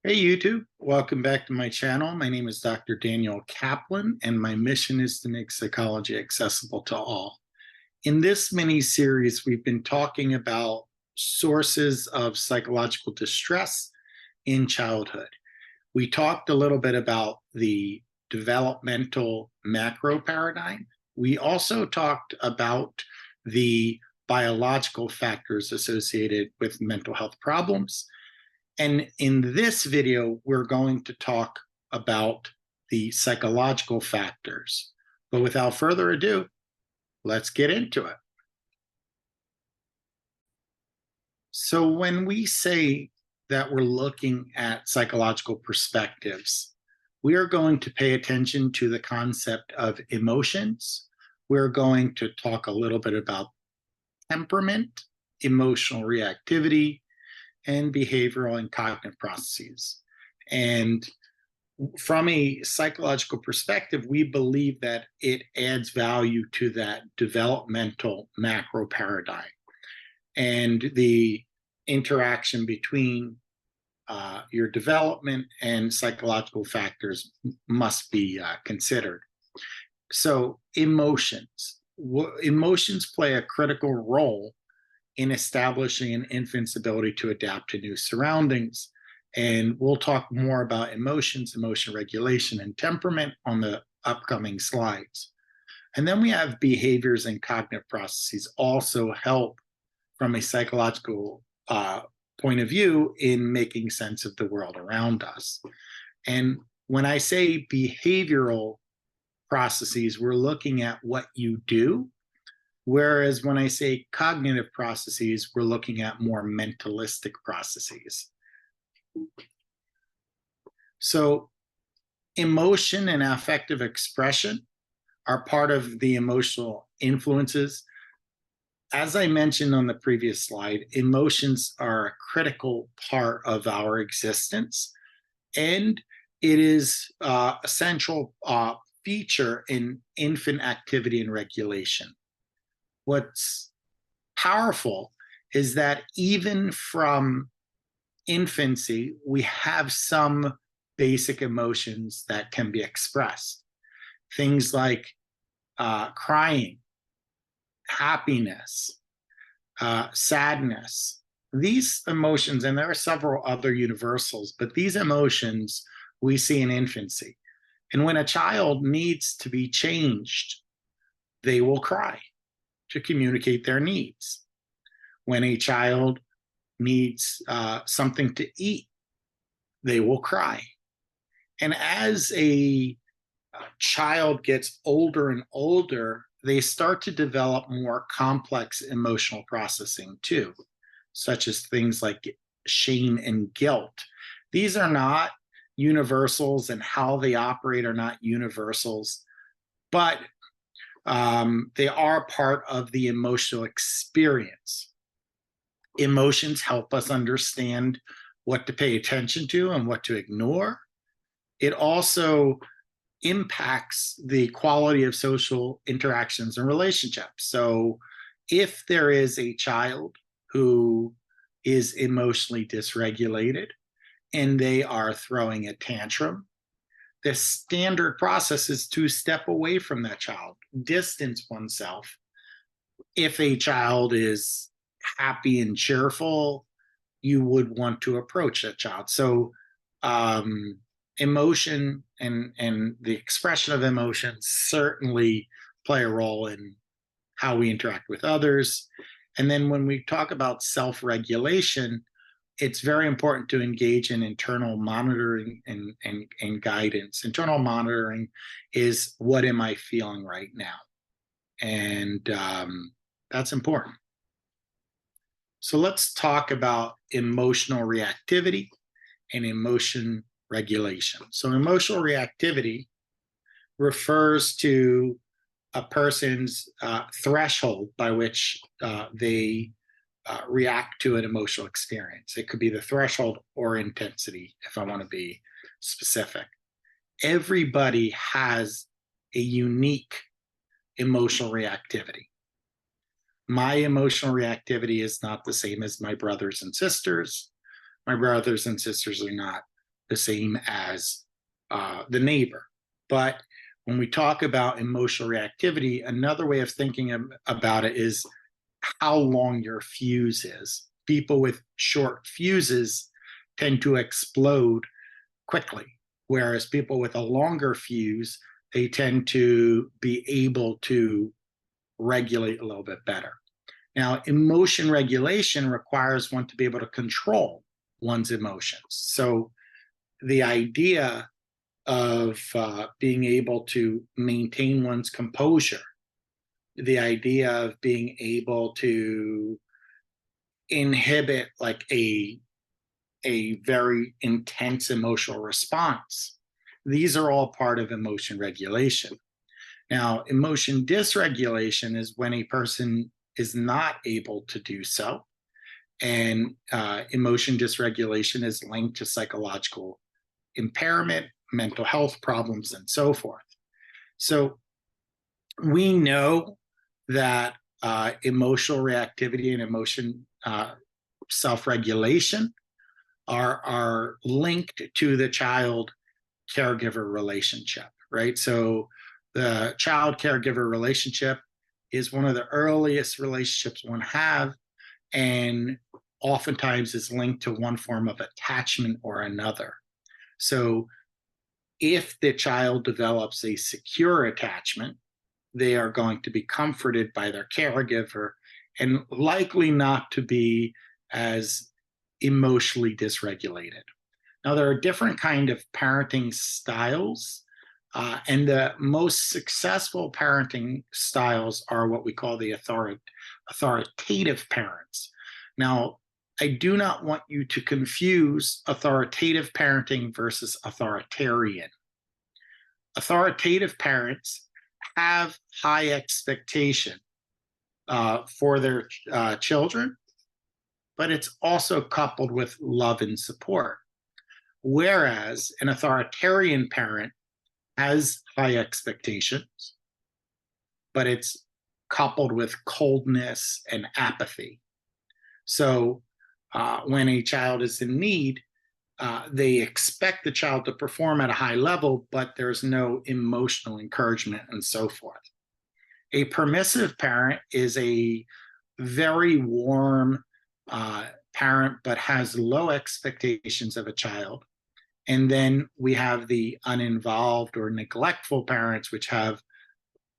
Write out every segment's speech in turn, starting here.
Hey YouTube, welcome back to my channel. My name is Dr. Daniel Kaplan, and my mission is to make psychology accessible to all. In this mini-series, we've been talking about sources of psychological distress in childhood. We talked a little bit about the developmental macro paradigm. We also talked about the biological factors associated with mental health problems. And in this video, we're going to talk about the psychological factors. But without further ado, let's get into it. So when we say that we're looking at psychological perspectives, we are going to pay attention to the concept of emotions. We're going to talk a little bit about temperament, emotional reactivity, and behavioral and cognitive processes. And from a psychological perspective, we believe that it adds value to that developmental macro paradigm and the interaction between your development and psychological factors must be considered. So emotions play a critical role in establishing an infant's ability to adapt to new surroundings. And we'll talk more about emotions, emotion regulation, and temperament on the upcoming slides. And then we have behaviors and cognitive processes also help from a psychological point of view in making sense of the world around us. And when I say behavioral processes, we're looking at what you do. Whereas when I say cognitive processes, we're looking at more mentalistic processes. So emotion and affective expression are part of the emotional influences. As I mentioned on the previous slide, emotions are a critical part of our existence, and it is a central feature in infant activity and regulation. What's powerful is that even from infancy, we have some basic emotions that can be expressed. Things like crying, happiness, sadness. These emotions, and there are several other universals, but these emotions we see in infancy. And when a child needs to be changed, they will cry to communicate their needs. When a child needs something to eat, they will cry. And as a child gets older and older, they start to develop more complex emotional processing too, such as things like shame and guilt. These are not universals, and how they operate are not universals, but they are part of the emotional experience. Emotions help us understand what to pay attention to and what to ignore. It also impacts the quality of social interactions and relationships. So if there is a child who is emotionally dysregulated and they are throwing a tantrum, the standard process is to step away from that child, distance oneself. If a child is happy and cheerful, you would want to approach that child. So emotion and the expression of emotion certainly play a role in how we interact with others. And then when we talk about self-regulation, it's very important to engage in internal monitoring and guidance. Internal monitoring is, what am I feeling right now? And that's important. So let's talk about emotional reactivity and emotion regulation. So emotional reactivity refers to a person's threshold by which they react to an emotional experience. It could be the threshold or intensity, if I want to be specific. Everybody has a unique emotional reactivity. My emotional reactivity is not the same as my brothers and sisters. My brothers and sisters are not the same as the neighbor. But when we talk about emotional reactivity, another way of thinking about it is how long your fuse is. People with short fuses tend to explode quickly, whereas people with a longer fuse, they tend to be able to regulate a little bit better. Now, emotion regulation requires one to be able to control one's emotions. So the idea of being able to maintain one's composure, the idea of being able to inhibit like a very intense emotional response. These are all part of emotion regulation. Now, emotion dysregulation is when a person is not able to do so. And emotion dysregulation is linked to psychological impairment, mental health problems, and so forth. So we know that emotional reactivity and emotion self-regulation are linked to the child caregiver relationship, right? So the child caregiver relationship is one of the earliest relationships one have, and oftentimes is linked to one form of attachment or another. So if the child develops a secure attachment, they are going to be comforted by their caregiver and likely not to be as emotionally dysregulated. Now, there are different kind of parenting styles, and the most successful parenting styles are what we call the authoritative parents. Now, I do not want you to confuse authoritative parenting versus authoritarian. Authoritative parents have high expectation for their children, but it's also coupled with love and support. Whereas an authoritarian parent has high expectations, but it's coupled with coldness and apathy. So when a child is in need, they expect the child to perform at a high level, but there's no emotional encouragement and so forth. A permissive parent is a very warm parent, but has low expectations of a child. And then we have the uninvolved or neglectful parents, which have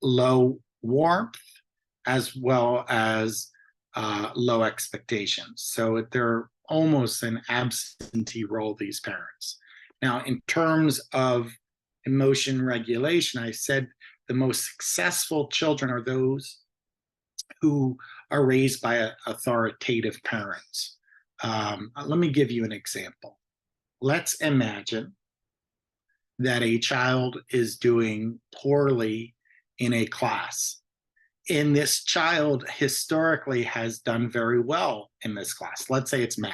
low warmth as well as low expectations. So they're almost an absentee role, these parents. Now, in terms of emotion regulation, I said the most successful children are those who are raised by authoritative parents. Let me give you an example. Let's imagine that a child is doing poorly in a class. And this child historically has done very well in this class. Let's say it's math.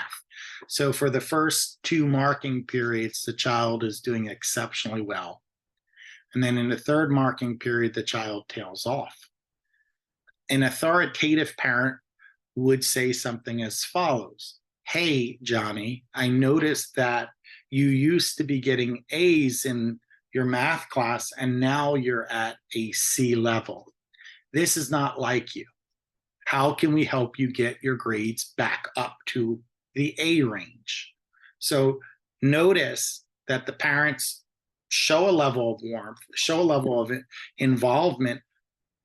So for the first 2 marking periods, the child is doing exceptionally well. And then in the 3rd marking period, the child tails off. An authoritative parent would say something as follows: "Hey, Johnny, I noticed that you used to be getting A's in your math class, and now you're at a C level. This is not like you. How can we help you get your grades back up to the A range?" So notice that the parents show a level of warmth, show a level of involvement,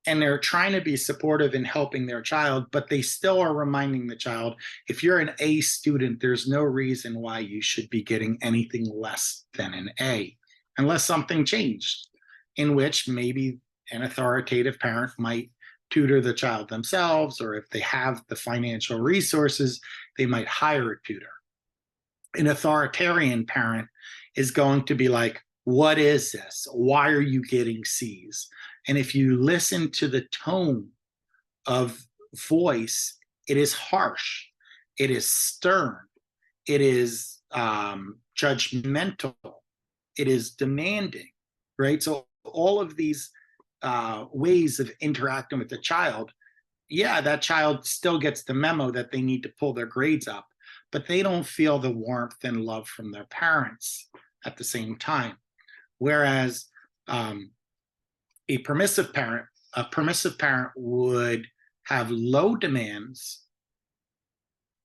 and they're trying to be supportive in helping their child, but they still are reminding the child, if you're an A student, there's no reason why you should be getting anything less than an A, unless something changed, in which maybe an authoritative parent might tutor the child themselves, or if they have the financial resources, they might hire a tutor. An authoritarian parent is going to be like, "What is this? Why are you getting C's?" And if you listen to the tone of voice, it is harsh, it is stern, it is judgmental, it is demanding, right? So all of these ways of interacting with the child, yeah, that child still gets the memo that they need to pull their grades up, but they don't feel the warmth and love from their parents. at the same time. Whereas a permissive parent would have low demands,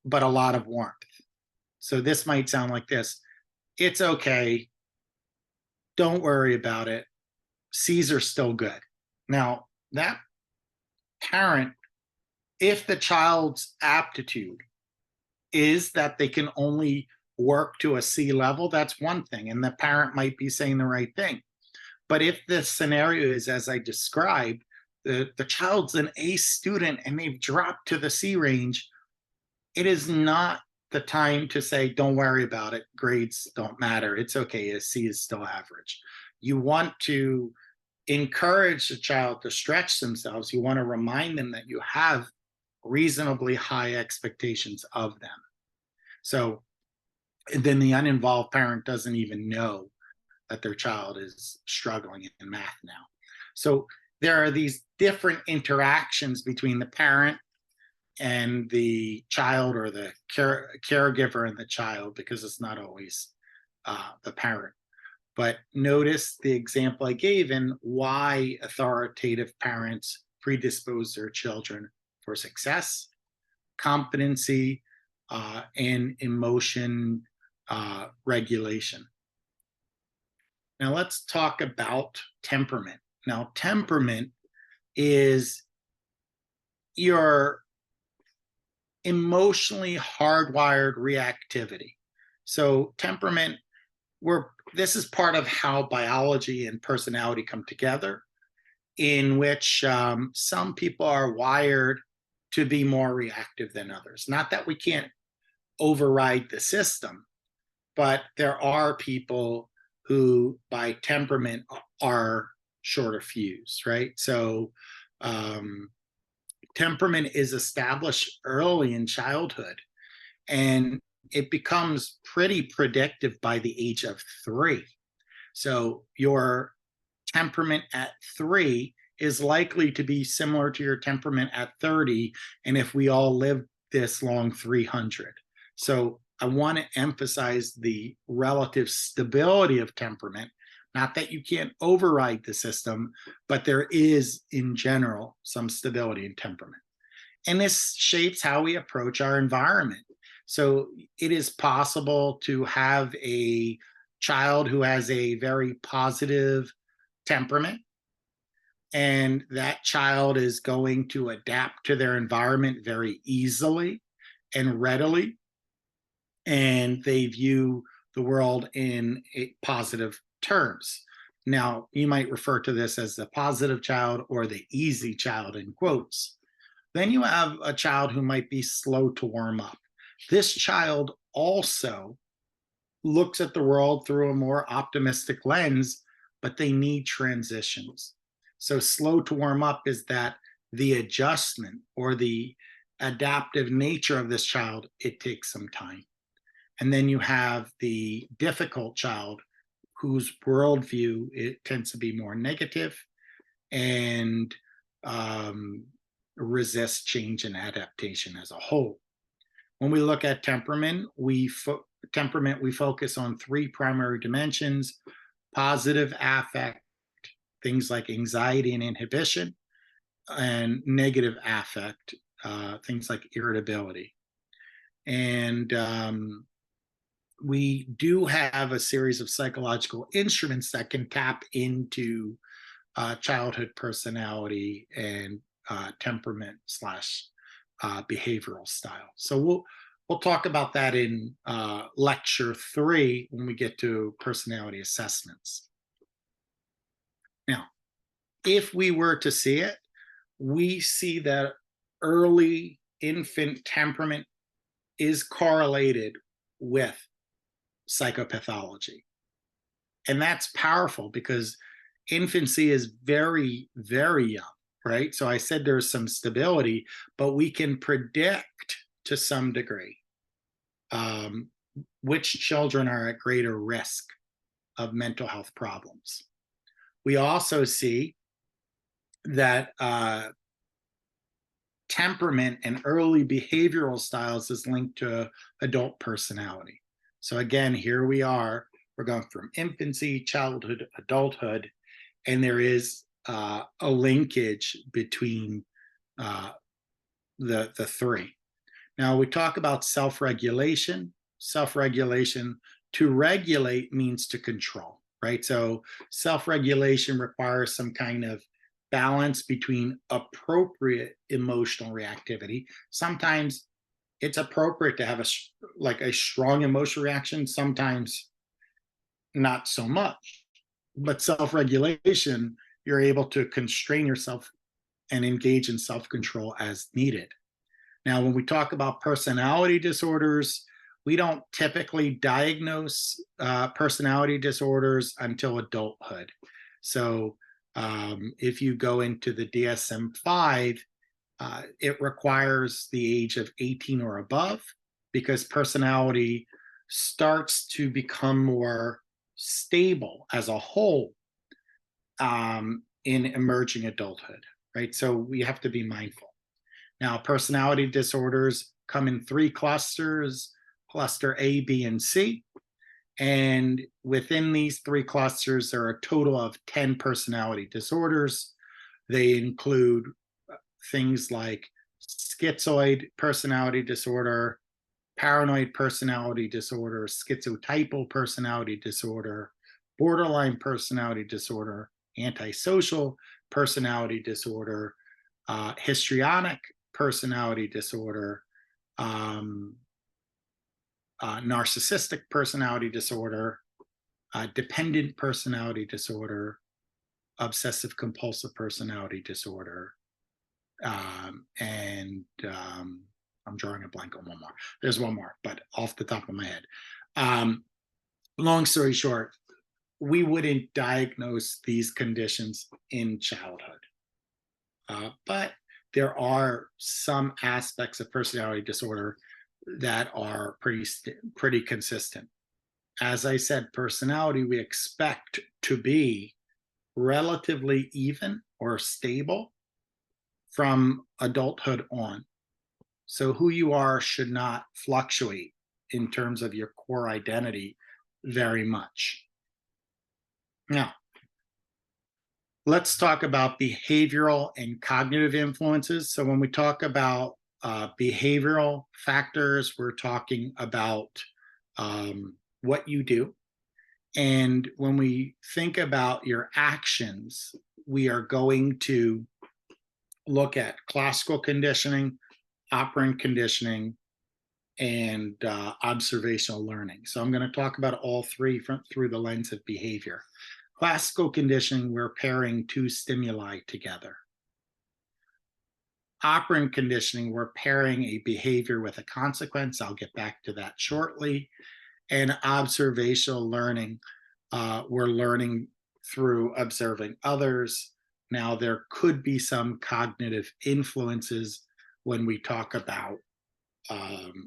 but a lot of warmth. So this might sound like this: it's okay, don't worry about it, C's are still good. Now, that parent, if the child's aptitude is that they can only work to a C level, that's one thing, and the parent might be saying the right thing. But if the scenario is as I described, the child's an A student and they've dropped to the C range, it is not the time to say, don't worry about it, grades don't matter, it's okay, a C is still average. You want to encourage the child to stretch themselves. You want to remind them that you have reasonably high expectations of them. So then the uninvolved parent doesn't even know that their child is struggling in math now. So there are these different interactions between the parent and the child, or the caregiver and the child, because it's not always the parent. But notice the example I gave in why authoritative parents predispose their children for success, competency, and emotion regulation. Now let's talk about temperament. Now, temperament is your emotionally hardwired reactivity. So temperament, this is part of how biology and personality come together, in which some people are wired to be more reactive than others. Not that we can't override the system, but there are people who by temperament are shorter fuse, right? So temperament is established early in childhood, and it becomes pretty predictive by the age of 3. So your temperament at 3 is likely to be similar to your temperament at 30, and if we all live this long, 300. So I want to emphasize the relative stability of temperament. Not that you can't override the system, but there is, in general, some stability in temperament. And this shapes how we approach our environment. So it is possible to have a child who has a very positive temperament, and that child is going to adapt to their environment very easily and readily, and they view the world in positive terms. Now, you might refer to this as the positive child or the easy child in quotes. Then you have a child who might be slow to warm up. This child also looks at the world through a more optimistic lens, but they need transitions. So slow to warm up is that the adjustment or the adaptive nature of this child, it takes some time. And then you have the difficult child whose worldview, it tends to be more negative and resist change and adaptation as a whole. When we look at temperament, we focus on 3 primary dimensions: positive affect, things like anxiety and inhibition, and negative affect, things like irritability. And we do have a series of psychological instruments that can tap into childhood personality and temperament slash behavioral style. So we'll talk about that in lecture 3 when we get to personality assessments. Now, if we were to see it, we see that early infant temperament is correlated with psychopathology. And that's powerful because infancy is very, very young, right? So I said there's some stability, but we can predict to some degree which children are at greater risk of mental health problems. We also see that temperament and early behavioral styles is linked to adult personality. So again, here we are We're going from infancy, childhood, adulthood, and there is a linkage between uh, the three. Now we talk about self-regulation. Self-regulation, to regulate means to control, right? So self-regulation requires some kind of balance between appropriate emotional reactivity. Sometimes it's appropriate to have a strong emotional reaction, sometimes not so much. But self-regulation, you're able to constrain yourself and engage in self-control as needed. Now, when we talk about personality disorders, we don't typically diagnose personality disorders until adulthood. So if you go into the DSM-5, it requires the age of 18 or above, because personality starts to become more stable as a whole in emerging adulthood, right? So we have to be mindful. Now, personality disorders come in three clusters: cluster A, B, and C. And within these three clusters, there are a total of 10 personality disorders. They include things like schizoid personality disorder, paranoid personality disorder, schizotypal personality disorder, borderline personality disorder, antisocial personality disorder, histrionic personality disorder, narcissistic personality disorder, dependent personality disorder, obsessive compulsive personality disorder, and I'm drawing a blank on one more. There's one more, but off the top of my head. Long story short, we wouldn't diagnose these conditions in childhood. But there are some aspects of personality disorder that are pretty consistent. As I said, personality we expect to be relatively even or stable from adulthood on. So who you are should not fluctuate in terms of your core identity very much. Now, let's talk about behavioral and cognitive influences. So when we talk about behavioral factors, we're talking about what you do. And when we think about your actions, we are going to look at classical conditioning, operant conditioning, and observational learning. So I'm going to talk about all three through the lens of behavior. Classical conditioning, we're pairing two stimuli together. Operant conditioning, we're pairing a behavior with a consequence. I'll get back to that shortly. And observational learning, we're learning through observing others. Now, there could be some cognitive influences when we talk about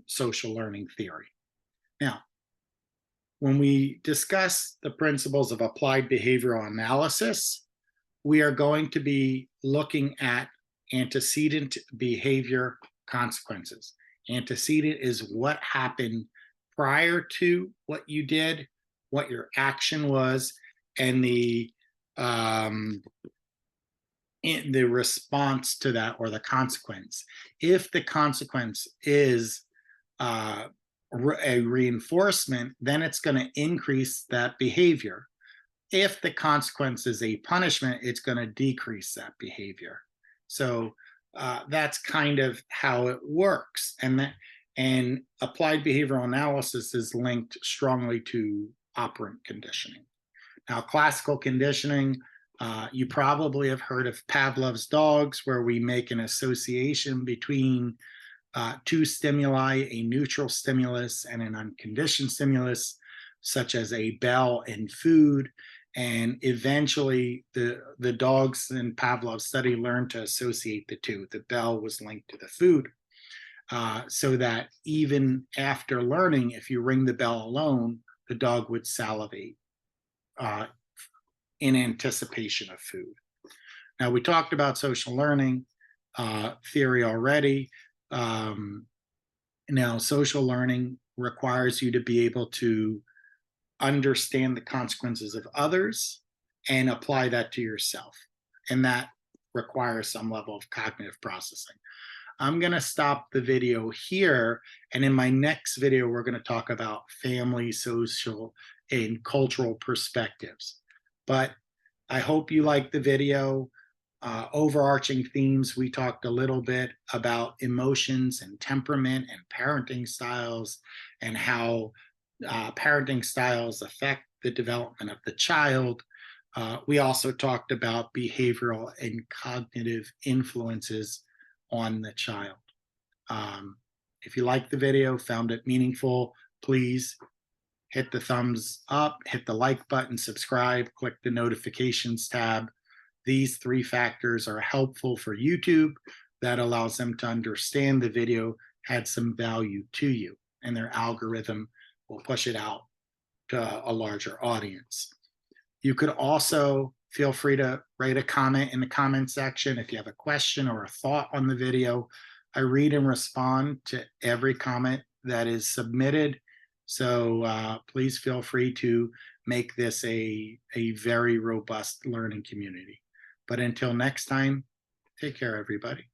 social learning theory. Now, when we discuss the principles of applied behavioral analysis, we are going to be looking at antecedent behavior consequences. Antecedent is what happened prior to what you did, what your action was, and the response to that, or the consequence. If the consequence is a reinforcement, then it's going to increase that behavior. If the consequence is a punishment, it's going to decrease that behavior. So that's kind of how it works. And applied behavioral analysis is linked strongly to operant conditioning. Now, classical conditioning, you probably have heard of Pavlov's dogs, where we make an association between two stimuli, a neutral stimulus and an unconditioned stimulus, such as a bell and food. And eventually, the dogs in Pavlov's study learned to associate the two. The bell was linked to the food, so that even after learning, if you ring the bell alone, the dog would salivate in anticipation of food. Now, we talked about social learning theory already. Now, social learning requires you to be able to understand the consequences of others and apply that to yourself. And that requires some level of cognitive processing. I'm going to stop the video here. And in my next video, we're going to talk about family, social, and cultural perspectives. But I hope you liked the video. Overarching themes, we talked a little bit about emotions and temperament and parenting styles, and how parenting styles affect the development of the child. We also talked about behavioral and cognitive influences on the child. If you liked the video, found it meaningful, please hit the thumbs up, hit the like button, subscribe, click the notifications tab. These 3 factors are helpful for YouTube. That allows them to understand the video had some value to you, and their algorithm will push it out to a larger audience. You could also feel free to write a comment in the comment section if you have a question or a thought on the video. I read and respond to every comment that is submitted. So please feel free to make this a very robust learning community. But until next time, take care, everybody.